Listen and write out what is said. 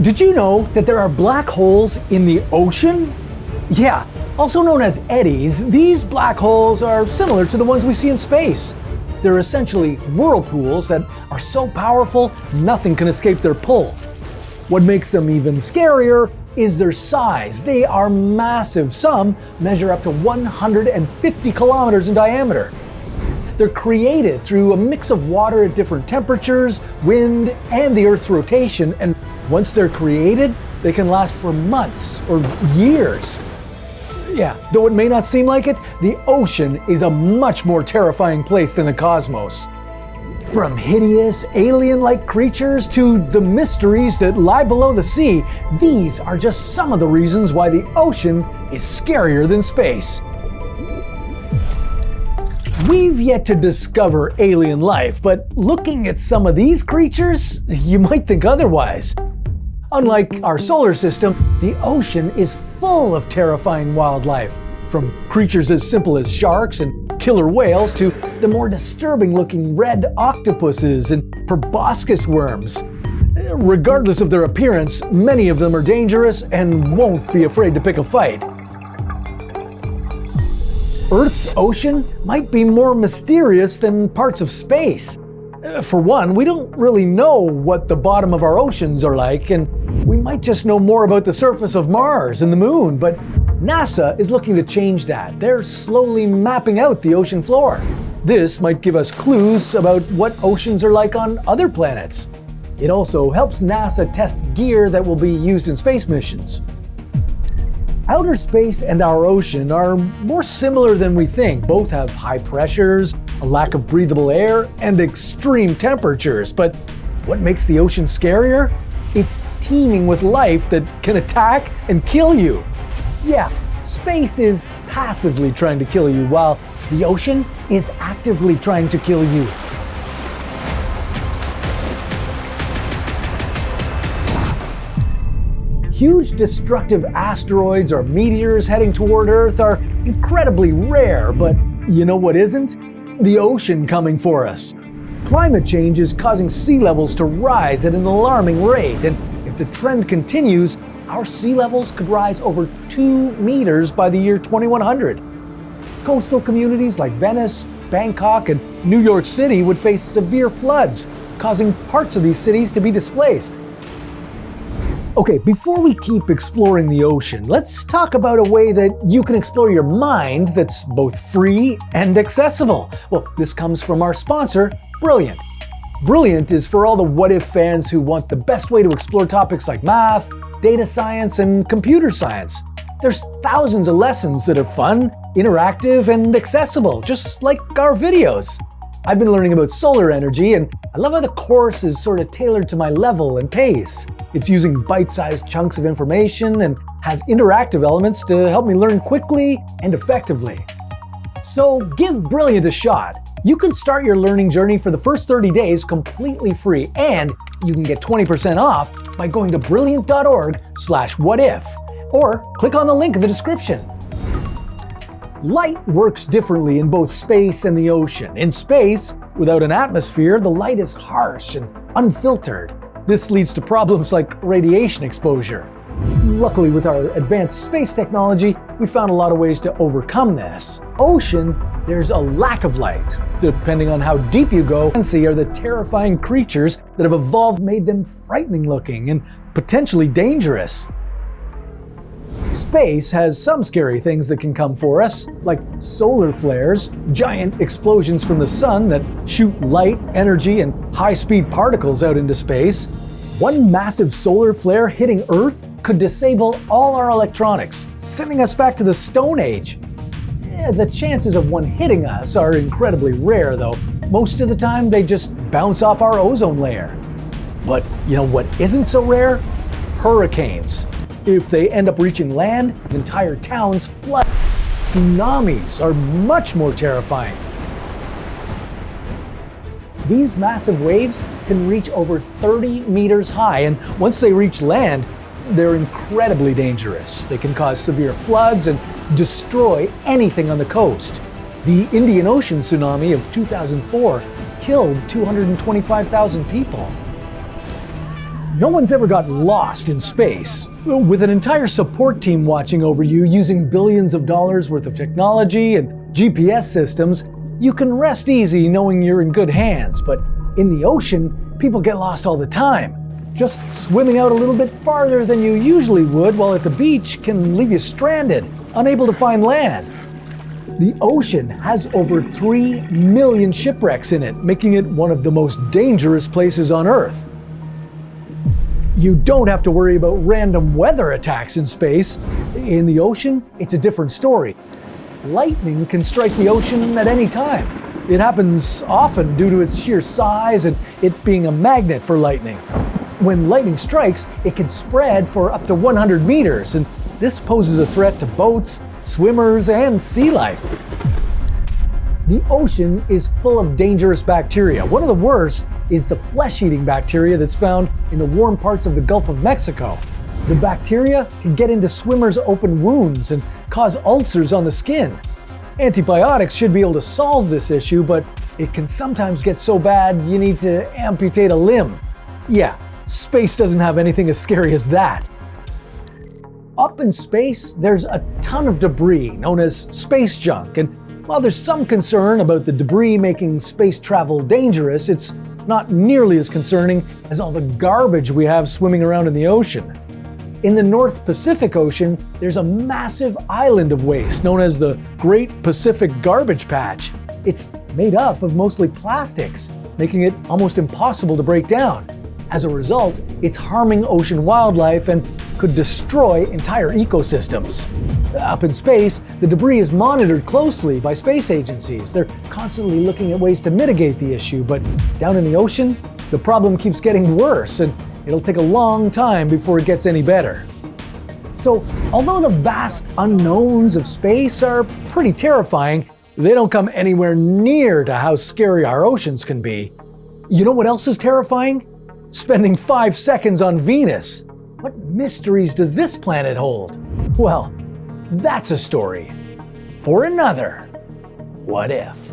Did you know that there are black holes in the ocean? Yeah, also known as eddies, these black holes are similar to the ones we see in space. They're essentially whirlpools that are so powerful, nothing can escape their pull. What makes them even scarier is their size. They are massive. Some measure up to 150 kilometers in diameter. They're created through a mix of water at different temperatures, wind, and the Earth's rotation, and once they're created, they can last for months or years. Yeah, though it may not seem like it, the ocean is a much more terrifying place than the cosmos. From hideous, alien-like creatures to the mysteries that lie below the sea, these are just some of the reasons why the ocean is scarier than space. We've yet to discover alien life, but looking at some of these creatures, you might think otherwise. Unlike our solar system, the ocean is full of terrifying wildlife, from creatures as simple as sharks and killer whales to the more disturbing-looking red octopuses and proboscis worms. Regardless of their appearance, many of them are dangerous and won't be afraid to pick a fight. Earth's ocean might be more mysterious than parts of space. For one, we don't really know what the bottom of our oceans are like, and we might just know more about the surface of Mars and the Moon, but NASA is looking to change that. They're slowly mapping out the ocean floor. This might give us clues about what oceans are like on other planets. It also helps NASA test gear that will be used in space missions. Outer space and our ocean are more similar than we think. Both have high pressures, a lack of breathable air, and extreme temperatures. But what makes the ocean scarier? It's teeming with life that can attack and kill you. Yeah, space is passively trying to kill you, while the ocean is actively trying to kill you. Huge destructive asteroids or meteors heading toward Earth are incredibly rare, but you know what isn't? The ocean coming for us. Climate change is causing sea levels to rise at an alarming rate, and if the trend continues, our sea levels could rise over 2 meters by the year 2100. Coastal communities like Venice, Bangkok, and New York City would face severe floods, causing parts of these cities to be displaced. Okay, before we keep exploring the ocean, let's talk about a way that you can explore your mind that's both free and accessible. Well, this comes from our sponsor, Brilliant. Brilliant is for all the what-if fans who want the best way to explore topics like math, data science, and computer science. There's thousands of lessons that are fun, interactive, and accessible, just like our videos. I've been learning about solar energy, and I love how the course is sort of tailored to my level and pace. It's using bite-sized chunks of information and has interactive elements to help me learn quickly and effectively. So give Brilliant a shot. You can start your learning journey for the first 30 days completely free, and you can get 20% off by going to brilliant.org/whatif, or click on the link in the description. Light works differently in both space and the ocean. In space, without an atmosphere, the light is harsh and unfiltered. This leads to problems like radiation exposure. Luckily, with our advanced space technology, we found a lot of ways to overcome this. Ocean, there's a lack of light. Depending on how deep you go, are the terrifying creatures that have evolved made them frightening looking and potentially dangerous. Space has some scary things that can come for us, like solar flares, giant explosions from the sun that shoot light, energy, and high-speed particles out into space. One massive solar flare hitting Earth could disable all our electronics, sending us back to the Stone Age. The chances of one hitting us are incredibly rare, though. Most of the time, they just bounce off our ozone layer. But you know what isn't so rare? Hurricanes. If they end up reaching land, entire towns flood. Tsunamis are much more terrifying. These massive waves can reach over 30 meters high, and once they reach land, they're incredibly dangerous. They can cause severe floods and destroy anything on the coast. The Indian Ocean tsunami of 2004 killed 225,000 people. No one's ever got lost in space. With an entire support team watching over you using billions of dollars worth of technology and GPS systems, you can rest easy knowing you're in good hands. But in the ocean, people get lost all the time. Just swimming out a little bit farther than you usually would while at the beach can leave you stranded, unable to find land. The ocean has over 3 million shipwrecks in it, making it one of the most dangerous places on Earth. You don't have to worry about random weather attacks in space. In the ocean, it's a different story. Lightning can strike the ocean at any time. It happens often due to its sheer size and it being a magnet for lightning. When lightning strikes, it can spread for up to 100 meters, and this poses a threat to boats, swimmers, and sea life. The ocean is full of dangerous bacteria. One of the worst is the flesh-eating bacteria that's found in the warm parts of the Gulf of Mexico. The bacteria can get into swimmers' open wounds and cause ulcers on the skin. Antibiotics should be able to solve this issue, but it can sometimes get so bad you need to amputate a limb. Yeah, space doesn't have anything as scary as that. Up in space, there's a ton of debris known as space junk, and while there's some concern about the debris making space travel dangerous, it's not nearly as concerning as all the garbage we have swimming around in the ocean. In the North Pacific Ocean, there's a massive island of waste known as the Great Pacific Garbage Patch. It's made up of mostly plastics, making it almost impossible to break down. As a result, it's harming ocean wildlife and could destroy entire ecosystems. Up in space, the debris is monitored closely by space agencies. They're constantly looking at ways to mitigate the issue, but down in the ocean, the problem keeps getting worse, and it'll take a long time before it gets any better. So, although the vast unknowns of space are pretty terrifying, they don't come anywhere near to how scary our oceans can be. You know what else is terrifying? Spending 5 seconds on Venus. What mysteries does this planet hold? Well, that's a story for another What If.